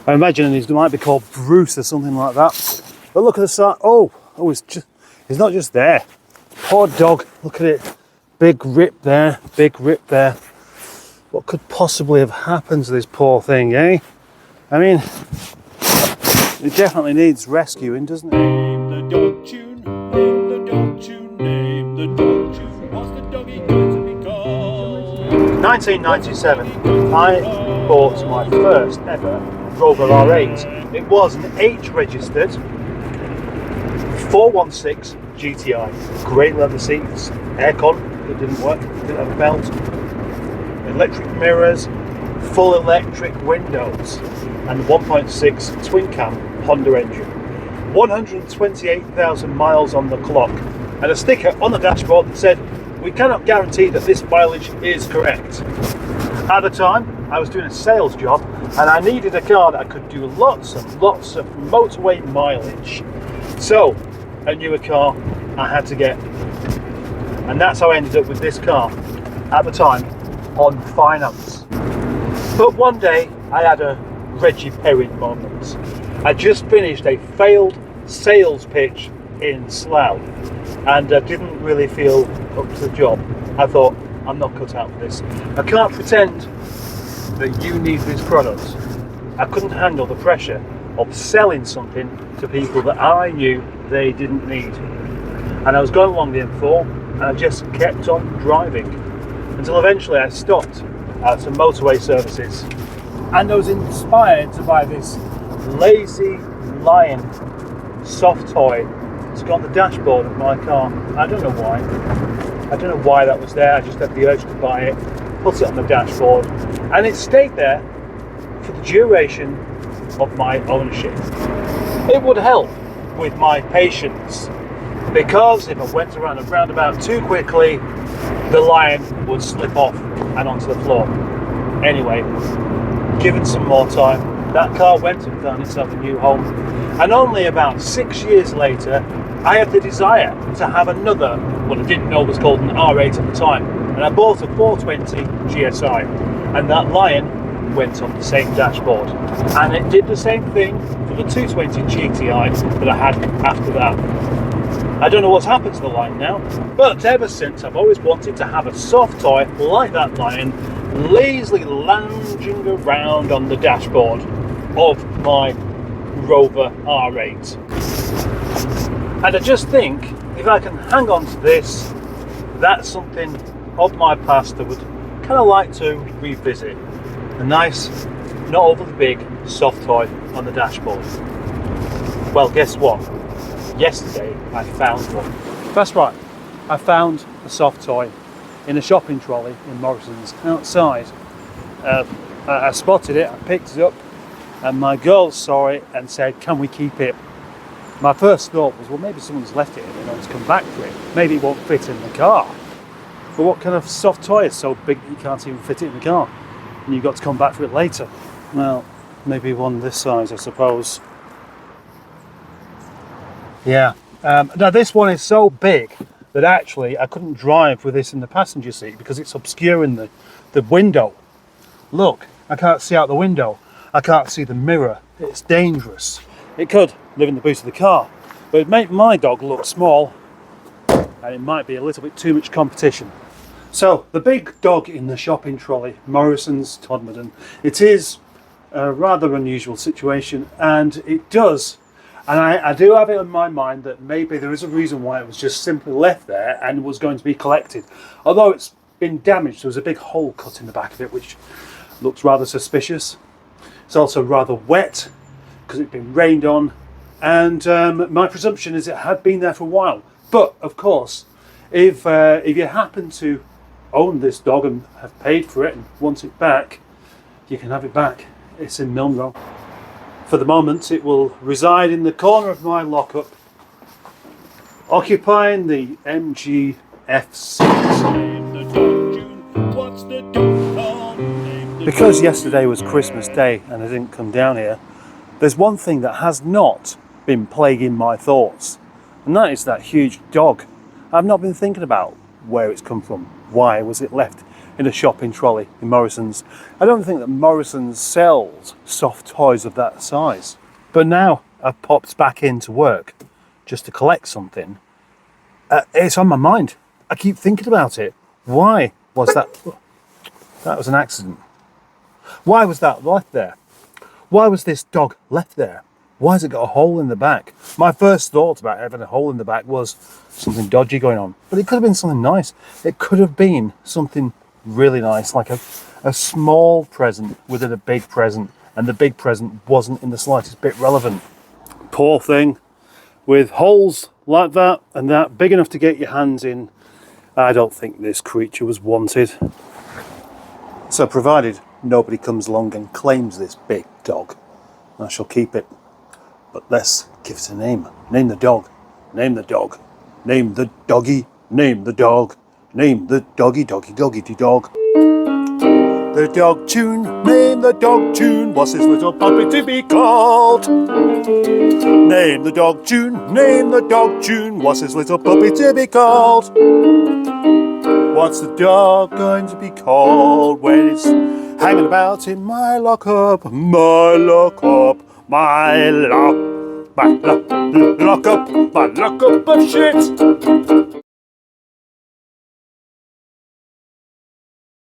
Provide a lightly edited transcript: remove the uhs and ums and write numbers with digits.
I imagine he might be called Bruce or something like that. But look at the side. Oh, it's not just there. Poor dog, look at it. Big rip there, big rip there. What could possibly have happened to this poor thing, eh? I mean, it definitely needs rescuing, doesn't it? Name the dog tune, name the dog tune, name the dog tune. What's the doggy going to be called? 1997, I bought my first ever Rover R8. It was an H registered 416 GTI. Great leather seats, aircon that didn't work, didn't have a belt, electric mirrors, full electric windows, and 1.6 twin cam Honda engine. 128,000 miles on the clock, and a sticker on the dashboard that said, "We cannot guarantee that this mileage is correct." At the time, I was doing a sales job and I needed a car that could do lots and lots of motorway mileage. So, a newer car I had to get. And that's how I ended up with this car, at the time, on finance. But one day, I had a Reggie Perrin moment. I just finished a failed sales pitch in Slough and didn't really feel up to the job. I thought, I'm not cut out for this. I can't pretend that you need this product. I couldn't handle the pressure of selling something to people that I knew they didn't need. And I was going along the M4 and I just kept on driving until eventually I stopped at some motorway services and I was inspired to buy this Lazy Lion soft toy to go on the dashboard of my car. I don't know why. I don't know why that was there. I just had the urge to buy it, put it on the dashboard, and it stayed there for the duration of my ownership. It would help with my patience, because if I went around a roundabout too quickly, the Lion would slip off and onto the floor. Anyway, given some more time, that car went and found itself a new home, and only about 6 years later, I had the desire to have another, what I didn't know was called an R8 at the time, and I bought a 420 GSI, and that Lion went on the same dashboard, and it did the same thing for the 220 GTI that I had after that. I don't know what's happened to the Lion now, but ever since I've always wanted to have a soft toy like that Lion lazily lounging around on the dashboard of my Rover R8. And I just think, if I can hang on to this, that's something of my past I would kind of like to revisit. A nice, not overly big, soft toy on the dashboard. Well, guess what? Yesterday I found one. That's right, I found a soft toy in a shopping trolley in Morrison's outside. I spotted it, I picked it up, and my girls saw it and said, "Can we keep it?" My first thought was, well, maybe someone's left it and they want to come back for it. Maybe it won't fit in the car. But what kind of soft toy is so big that you can't even fit it in the car? And you've got to come back for it later. Well, maybe one this size, I suppose. Yeah. Now this one is so big that actually I couldn't drive with this in the passenger seat because it's obscuring the window. Look, I can't see out the window. I can't see the mirror. It's dangerous. It could live in the boot of the car, but it'd make my dog look small and it might be a little bit too much competition. So the big dog in the shopping trolley, Morrison's Todmorden, it is a rather unusual situation, and it does, and I do have it in my mind that maybe there is a reason why it was just simply left there and was going to be collected. Although it's been damaged, there was a big hole cut in the back of it which looks rather suspicious. It's also rather wet because it's been rained on, and my presumption is it had been there for a while. But of course, if you happen to own this dog and have paid for it and want it back, you can have it back. It's in Milnrow. For the moment, it will reside in the corner of my lockup, occupying the MGF seat. Because yesterday was Christmas Day and I didn't come down here, there's one thing that has not been plaguing my thoughts, and that is that huge dog. I've not been thinking about where it's come from. Why was it left in a shop in Trolley, in Morrison's. I don't think that Morrison's sells soft toys of that size. But now I've popped back into work just to collect something. It's on my mind. I keep thinking about it. Why was that? That was an accident. Why was that left there? Why was this dog left there? Why has it got a hole in the back? My first thought about having a hole in the back was something dodgy going on. But it could have been something nice. It could have been something really nice, like a small present within a big present. And the big present wasn't in the slightest bit relevant. Poor thing. With holes like that and that big enough to get your hands in, I don't think this creature was wanted. So provided nobody comes along and claims this big dog, I shall keep it. But let's give it a name. Name the dog. Name the dog. Name the doggy. Name the dog. Name the doggy, doggy, doggy, dog. The dog tune. Name the dog tune. What's his little puppy to be called? Name the dog tune. Name the dog tune. What's his little puppy to be called? What's the dog going to be called when it's hanging about in my lockup? My lockup. My lockup of shit.